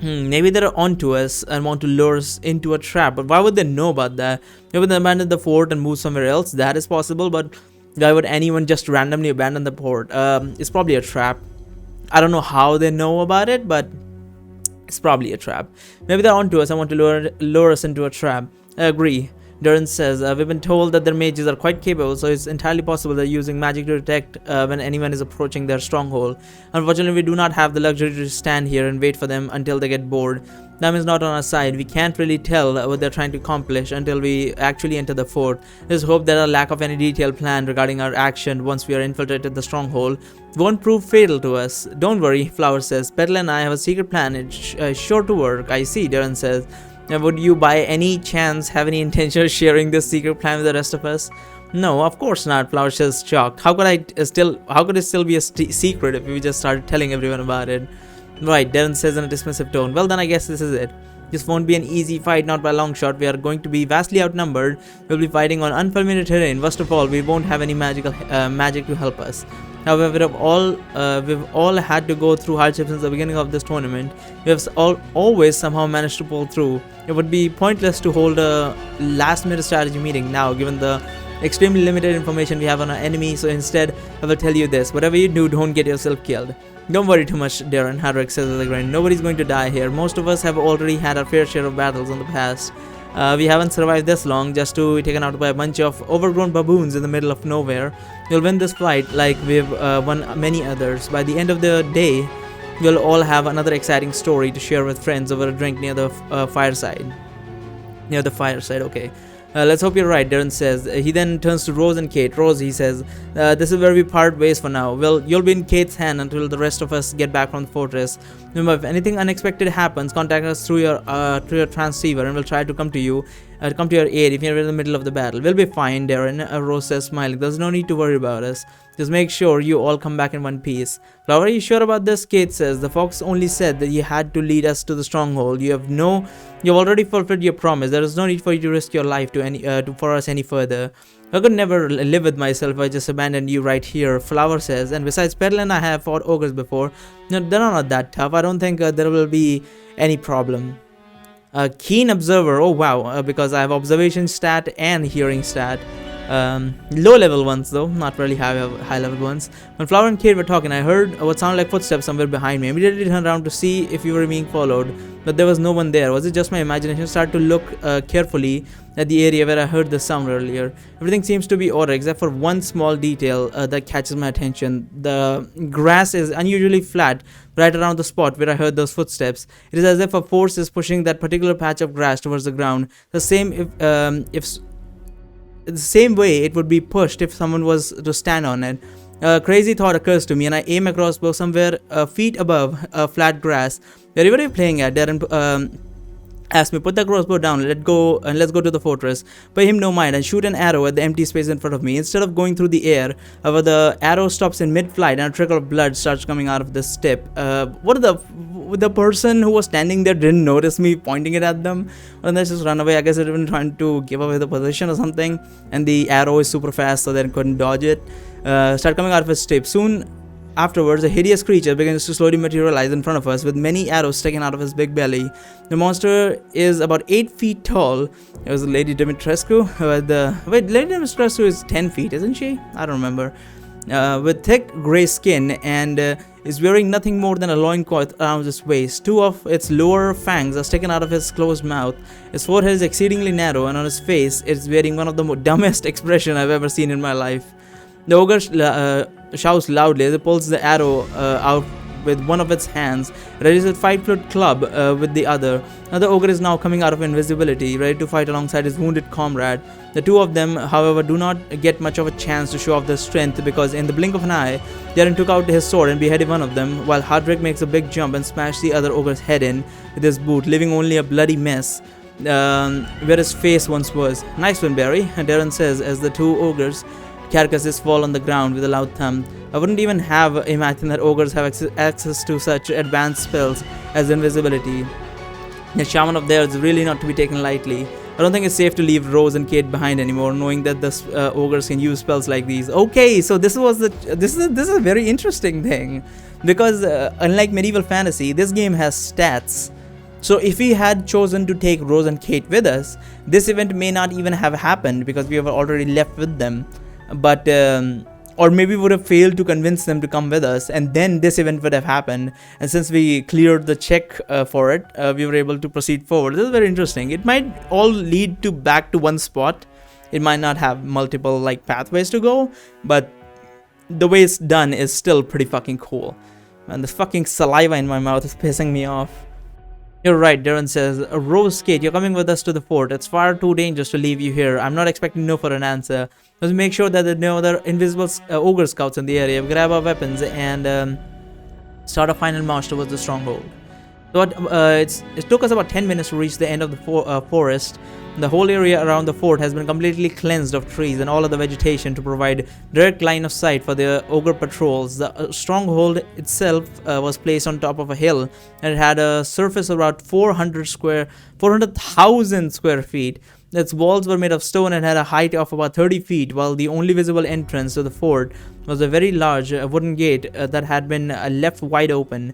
Maybe they're onto us and want to lure us into a trap. But why would they know about that? Maybe they abandon the fort and move somewhere else. That is possible, but why would anyone just randomly abandon the port? It's probably a trap. I don't know how they know about it, but it's probably a trap. Maybe they're onto us and want to lure us into a trap. I agree. Duran says, we've been told that their mages are quite capable, so it's entirely possible they're using magic to detect when anyone is approaching their stronghold. Unfortunately, we do not have the luxury to stand here and wait for them until they get bored. Time is not on our side. We can't really tell what they're trying to accomplish until we actually enter the fort. There's hope that a lack of any detailed plan regarding our action once we are infiltrated the stronghold won't prove fatal to us. Don't worry, Flower says. Petal and I have a secret plan. It's sure to work. I see, Duran says. Would you by any chance have any intention of sharing this secret plan with the rest of us? No, of course not, Flower says, shocked. How could it still be a secret if we just started telling everyone about it? Right, Darren says in a dismissive tone. Well then I guess this is it. This won't be an easy fight, not by a long shot. We are going to be vastly outnumbered. We'll be fighting on unfamiliar terrain. Worst of all, we won't have any magic to help us. However, we've all had to go through hardships since the beginning of this tournament. We have always somehow managed to pull through. It would be pointless to hold a last-minute strategy meeting now, given the extremely limited information we have on our enemy. So instead, I will tell you this: whatever you do, don't get yourself killed. Don't worry too much, Darren, Hadrick says with a grin. Nobody's going to die here. Most of us have already had our fair share of battles in the past. We haven't survived this long just to be taken out by a bunch of overgrown baboons in the middle of nowhere. You'll win this fight like we've won many others. By the end of the day, you'll all have another exciting story to share with friends over a drink near the fireside. Near the fireside, okay. Let's hope you're right, Darren says. He then turns to Rose and Kate. Rose, he says, this is where we part ways for now. Well, you'll be in Kate's hand until the rest of us get back from the fortress. Remember, if anything unexpected happens, contact us through your transceiver and we'll try to come to your aid if you're in the middle of the battle. We'll be fine, Darren, Rose says, smiling. There's no need to worry about us. Just make sure you all come back in one piece. Flower, are you sure about this? Kate says. The fox only said that you had to lead us to the stronghold. You've already fulfilled your promise. There is no need for you to risk your life for us any further. I could never live with myself if I just abandoned you right here, Flower says. And besides, Petal and I have fought ogres before. No, they're not that tough. I don't think there will be any problem. Keen observer. Oh wow, because I have observation stat and hearing stat. Low level ones though, not really high level ones. When Flower and Kate were talking, I heard what sounded like footsteps somewhere behind me. I immediately turned around to see if we were being followed, but there was no one there. Was it just my imagination? I started to look carefully at the area where I heard the sound earlier. Everything seems to be order except for one small detail that catches my attention. The grass is unusually flat right around the spot where I heard those footsteps. It is as if a force is pushing that particular patch of grass towards the ground. The same way it would be pushed if someone was to stand on it. A crazy thought occurs to me and I aim a crossbow somewhere feet above flat grass. Where are you playing at? Darren asked me, put the crossbow down, let's go to the fortress. Pay him no mind and shoot an arrow at the empty space in front of me. Instead of going through the air, however, the arrow stops in mid-flight and a trickle of blood starts coming out of this tip. The person who was standing there didn't notice me pointing it at them, and they just run away. I guess they've been trying to give away the position or something, and the arrow is super fast so they couldn't dodge it. Start coming out of his tip. Soon afterwards, a hideous creature begins to slowly materialize in front of us with many arrows sticking out of his big belly. The monster is about 8 feet tall. It was Lady Dimitrescu. Lady Dimitrescu is 10 feet, isn't she? I don't remember. With thick grey skin and is wearing nothing more than a loincloth around his waist. 2 of its lower fangs are sticking out of his closed mouth. His forehead is exceedingly narrow and on his face it's wearing one of the dumbest expressions I've ever seen in my life. The ogre shouts loudly as it pulls the arrow out with one of its hands, raises a 5-foot club with the other. Another ogre is now coming out of invisibility, ready to fight alongside his wounded comrade. The 2 of them, however, do not get much of a chance to show off their strength because in the blink of an eye, Darren took out his sword and beheaded one of them, while Hardrick makes a big jump and smashes the other ogre's head in with his boot, leaving only a bloody mess where his face once was. Nice one, Barry, Darren says as the 2 ogres' carcasses fall on the ground with a loud thump. I wouldn't even have imagined that ogres have access to such advanced spells as invisibility. The shaman of theirs is really not to be taken lightly. I don't think it's safe to leave Rose and Kate behind anymore, knowing that the ogres can use spells like these. Okay, so this is a very interesting thing, because unlike medieval fantasy, this game has stats. So if we had chosen to take Rose and Kate with us, this event may not even have happened because we have already left with them. But or maybe we would have failed to convince them to come with us, and then this event would have happened. And since we cleared the check for it, we were able to proceed forward. This is very interesting. It might all lead to back to one spot. It might not have multiple like pathways to go, but the way it's done is still pretty fucking cool. Man, the fucking saliva in my mouth is pissing me off. You're right, Darren says. Rose, Kate, you're coming with us to the fort. It's far too dangerous to leave you here. I'm not expecting no for an answer. Let's make sure that there are no other invisible ogre scouts in the area. We grab our weapons and start a final march towards the stronghold. So it took us about 10 minutes to reach the end of the forest. The whole area around the fort has been completely cleansed of trees and all other vegetation to provide direct line of sight for the ogre patrols. The stronghold itself was placed on top of a hill, and it had a surface of about 400,000 square feet. Its walls were made of stone and had a height of about 30 feet, while the only visible entrance to the fort was a very large wooden gate that had been left wide open,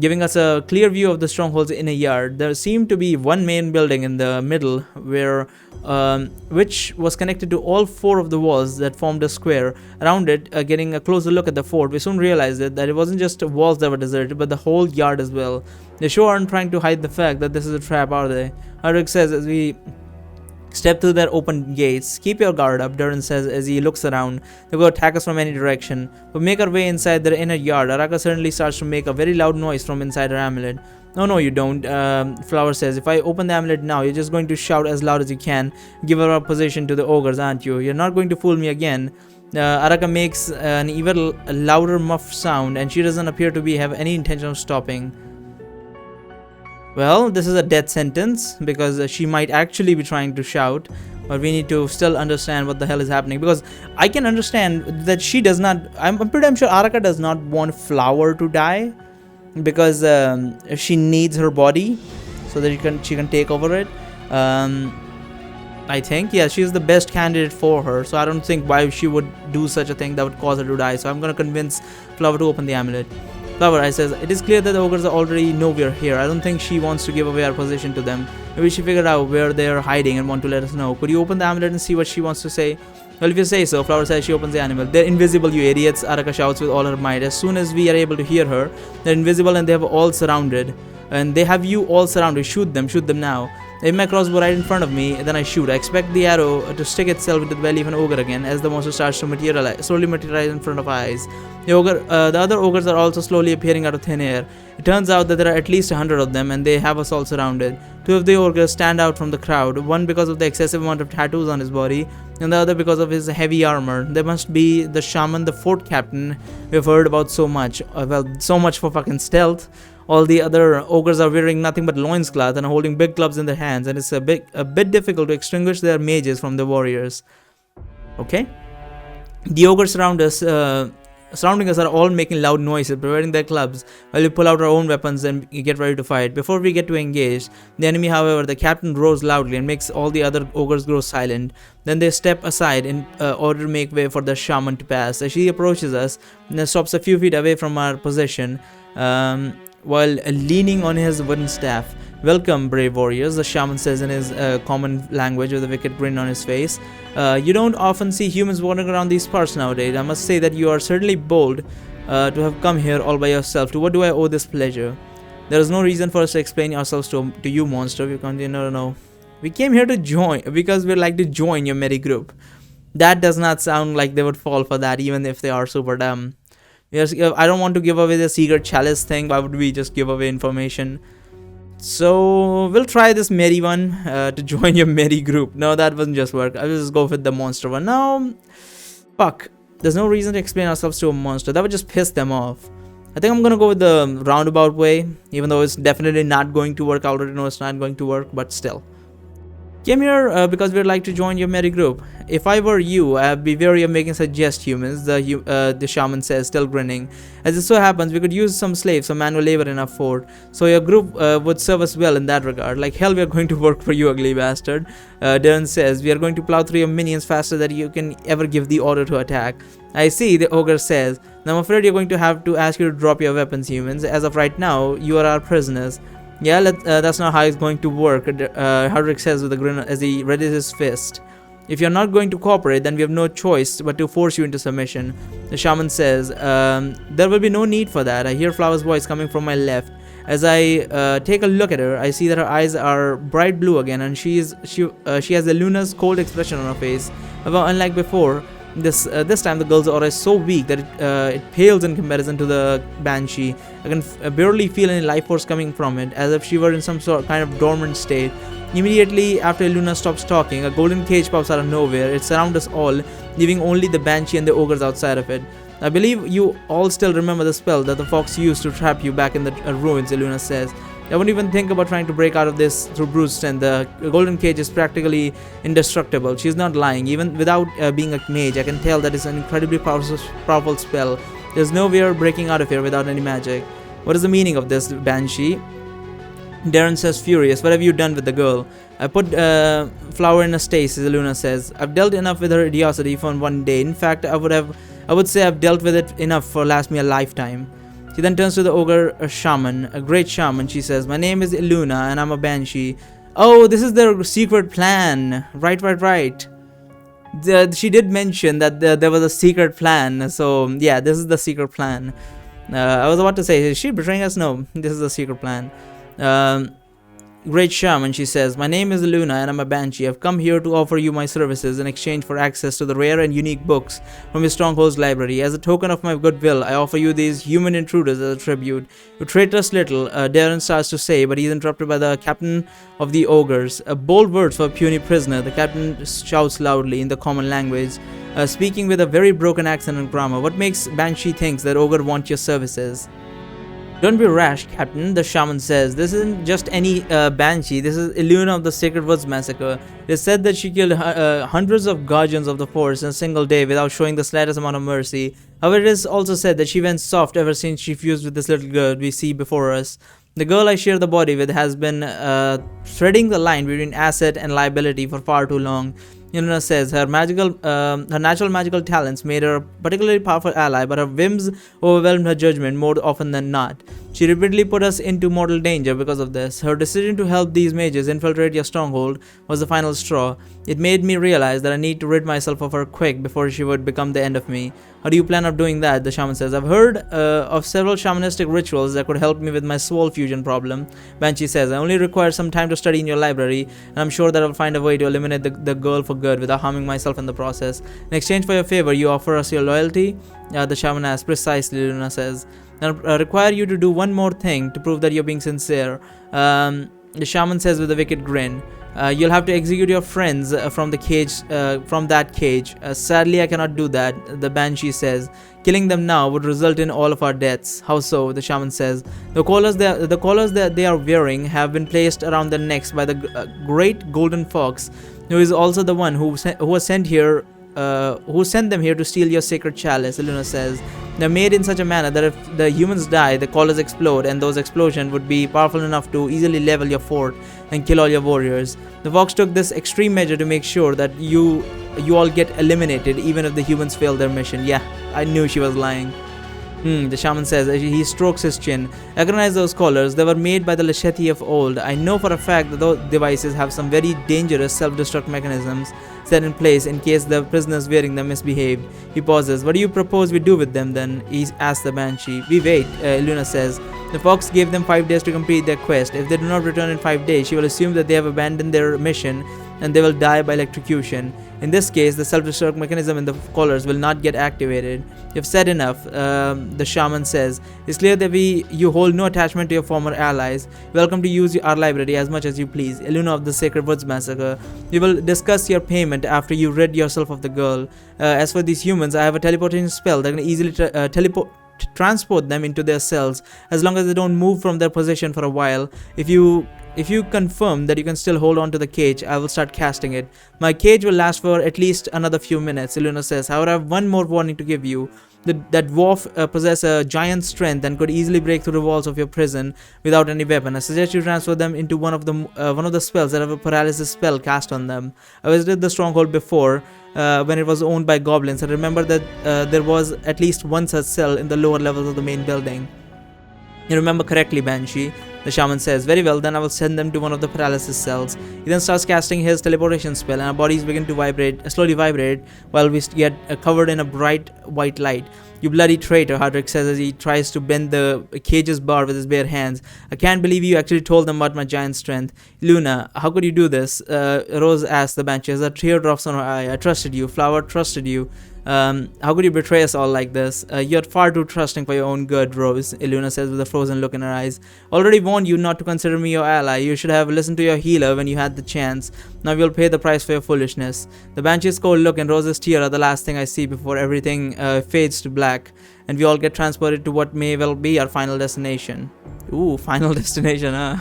giving us a clear view of the stronghold's inner yard. There seemed to be one main building in the middle, which was connected to all four of the walls that formed a square around it. Getting a closer look at the fort, we soon realized that it wasn't just walls that were deserted, but the whole yard as well. They sure aren't trying to hide the fact that this is a trap, are they? Hardwick says as we step through their open gates. Keep your guard up, Durin says as he looks around. They will attack us from any direction. We make our way inside their inner yard. Araka suddenly starts to make a very loud noise from inside her amulet. No, you don't, Flower says. If I open the amulet now, you're just going to shout as loud as you can. Give her up position to the ogres, aren't you? You're not going to fool me again. Araka makes an even louder muff sound, and she doesn't appear to have any intention of stopping. Well, this is a death sentence because she might actually be trying to shout, but we need to still understand what the hell is happening, because I can understand that she does not. I'm pretty sure Araka does not want Flower to die because she needs her body so that she can take over it. I think, yeah, she's the best candidate for her, so I don't think why she would do such a thing that would cause her to die. So I'm gonna convince Flower to open the amulet. Flower, I says, it is clear that the ogres already know we're here. I don't think she wants to give away our position to them. Maybe she figured out where they're hiding and want to let us know. Could you open the amulet and see what she wants to say? Well, if you say so. Flower says she opens the amulet. They're invisible, you idiots, Araka shouts with all her might. As soon as we are able to hear her, they're invisible and they have all surrounded. And they have you all surrounded. Shoot them now. If my crossbow right in front of me, then I shoot. I expect the arrow to stick itself into the belly of an ogre again as the monster starts to slowly materialize in front of our eyes. The other ogres are also slowly appearing out of thin air. It turns out that there are at least 100 of them, and they have us all surrounded. Two of the ogres stand out from the crowd, one because of the excessive amount of tattoos on his body, and the other because of his heavy armor. They must be the shaman, the fort captain we've heard about so much. Well, so much for fucking stealth. All the other ogres are wearing nothing but loincloth and are holding big clubs in their hands, and it's a bit difficult to extinguish their mages from the warriors. Okay? The ogres surrounding us are all making loud noises, providing their clubs, while we pull out our own weapons and get ready to fight. Before we get to engage the enemy, however, the captain roars loudly and makes all the other ogres grow silent. Then they step aside in order to make way for the shaman to pass. As she approaches us, and stops a few feet away from our position, while leaning on his wooden staff. Welcome, brave warriors, the shaman says in his common language with a wicked grin on his face. You don't often see humans wandering around these parts nowadays. I must say that you are certainly bold to have come here all by yourself. To what do I owe this pleasure? There is no reason for us to explain ourselves to you, monster. We continue, no. We came here to join because we'd like to join your merry group. That does not sound like they would fall for that, even if they are super dumb. Yes, I don't want to give away the secret chalice thing. Why would we just give away information? So we'll try this merry one to join your merry group. No, that wouldn't just work. I'll just go with the monster one. No, fuck. There's no reason to explain ourselves to a monster. That would just piss them off. I think I'm gonna go with the roundabout way, even though it's definitely not going to work. I already know it's not going to work, but still. Came here because we'd like to join your merry group. If I were you, I'd be wary of making such jest, humans, the shaman says, still grinning. As it so happens, we could use some slaves, some manual labor in our fort, so your group would serve us well in that regard. Like hell, we are going to work for you, ugly bastard. Darren says, we are going to plow through your minions faster than you can ever give the order to attack. I see, the ogre says. Now I'm afraid you're going to have to ask you to drop your weapons, humans. As of right now, you are our prisoners. Yeah, that's not how it's going to work, Hardrick says with a grin as he readies his fist. If you're not going to cooperate, then we have no choice but to force you into submission. The shaman says, there will be no need for that. I hear Flower's voice coming from my left. As I take a look at her, I see that her eyes are bright blue again, and she has the Luna's cold expression on her face. However, unlike before, this time the girl's aura is so weak that it pales in comparison to the banshee. I can barely feel any life force coming from it, as if she were in some sort kind of dormant state. Immediately after Luna stops talking, a golden cage pops out of nowhere. It surrounds us all, leaving only the banshee and the ogres outside of it. I believe you all still remember the spell that the fox used to trap you back in the ruins, Luna says. I won't even think about trying to break out of this through brute strength. The golden cage is practically indestructible. She's not lying. Even without being a mage, I can tell that it's an incredibly powerful spell. There's no way of breaking out of here without any magic. What is the meaning of this, Banshee? Darren says, furious. What have you done with the girl? I put Flower in a stasis, Luna says. I've dealt enough with her idiocy for one day. In fact, I would say I've dealt with it enough for last me a lifetime. She then turns to the ogre shaman, a great shaman. She says, my name is Luna and I'm a banshee. Oh, this is their secret plan. Right. She did mention that there was a secret plan. So, yeah, this is the secret plan. I was about to say, is she betraying us? No, this is the secret plan. Great shaman, she says, my name is Luna and I'm a banshee. I've come here to offer you my services in exchange for access to the rare and unique books from your stronghold's library. As a token of my goodwill, I offer you these human intruders as a tribute. You treat us little, Darren starts to say, but he's interrupted by the captain of the ogres. Bold words for a puny prisoner, the captain shouts loudly in the common language, speaking with a very broken accent and grammar. What makes Banshee thinks that ogre want your services? Don't be rash, Captain, the shaman says. This isn't just any banshee. This is Iluna of the Sacred Woods Massacre. It is said that she killed hundreds of guardians of the forest in a single day without showing the slightest amount of mercy. However, it is also said that she went soft ever since she fused with this little girl we see before us. The girl I share the body with has been threading the line between asset and liability for far too long. Yunna says her natural magical talents made her a particularly powerful ally, but her whims overwhelmed her judgment more often than not. She repeatedly put us into mortal danger because of this. Her decision to help these mages infiltrate your stronghold was the final straw. It made me realize that I need to rid myself of her quick before she would become the end of me. How do you plan on doing that? The shaman says. I've heard of several shamanistic rituals that could help me with my soul fusion problem. Banshee says. I only require some time to study in your library, and I'm sure that I'll find a way to eliminate the girl for good without harming myself in the process. In exchange for your favor, you offer us your loyalty? The shaman asks. Precisely, Luna says. I require you to do one more thing to prove that you're being sincere. The shaman says with a wicked grin. You'll have to execute your friends from that cage. Sadly, I cannot do that, the Banshee says. Killing them now would result in all of our deaths. How so? The shaman says. The collars that they are wearing have been placed around their necks by the great golden fox, who is also the one who sent them here to steal your sacred chalice, Luna says. They're made in such a manner that if the humans die, the collars explode, and those explosions would be powerful enough to easily level your fort and kill all your warriors. The fox took this extreme measure to make sure that you all get eliminated, even if the humans fail their mission. Yeah, I knew she was lying. The shaman says. He strokes his chin. I recognize those collars. They were made by the Leshethi of old. I know for a fact that those devices have some very dangerous self-destruct mechanisms set in place in case the prisoners wearing them misbehaved. He pauses. What do you propose we do with them then? He asks the Banshee. We wait, Luna says. The fox gave them 5 days to complete their quest. If they do not return in 5 days, she will assume that they have abandoned their mission and they will die by electrocution. In this case, the self-destruct mechanism in the collars will not get activated. You've said enough, the shaman says. It's clear that you hold no attachment to your former allies. Welcome to use our library as much as you please. Iluna of the Sacred Woods Massacre. We will discuss your payment after you rid yourself of the girl. As for these humans, I have a teleportation spell that can easily transport them into their cells as long as they don't move from their position for a while. If you confirm that you can still hold on to the cage, I will start casting it. My cage will last for at least another few minutes, Iluna says. However, I have one more warning to give you. That dwarf possesses a giant strength and could easily break through the walls of your prison without any weapon. I suggest you transfer them into one of the spells that have a paralysis spell cast on them. I visited the stronghold before when it was owned by goblins. I remember that there was at least one such cell in the lower levels of the main building. You remember correctly, Banshee. The shaman says, "Very well, then I will send them to one of the paralysis cells." He then starts casting his teleportation spell, and our bodies begin to slowly vibrate, while we get covered in a bright white light. "You bloody traitor," Hardrick says as he tries to bend the cage's bar with his bare hands. "I can't believe you actually told them about my giant strength." "Luna, how could you do this?" Rose asks the Banshee as a tear drops on her eye. "I trusted you. Flower trusted you. How could you betray us all like this?" "You're far too trusting for your own good, Rose," Iluna says with a frozen look in her eyes. "Already warned you not to consider me your ally. You should have listened to your healer when you had the chance. Now you'll pay the price for your foolishness." The Banshee's cold look and Rose's tear are the last thing I see before everything fades to black, and we all get transported to what may well be our final destination. Ooh, final destination, huh?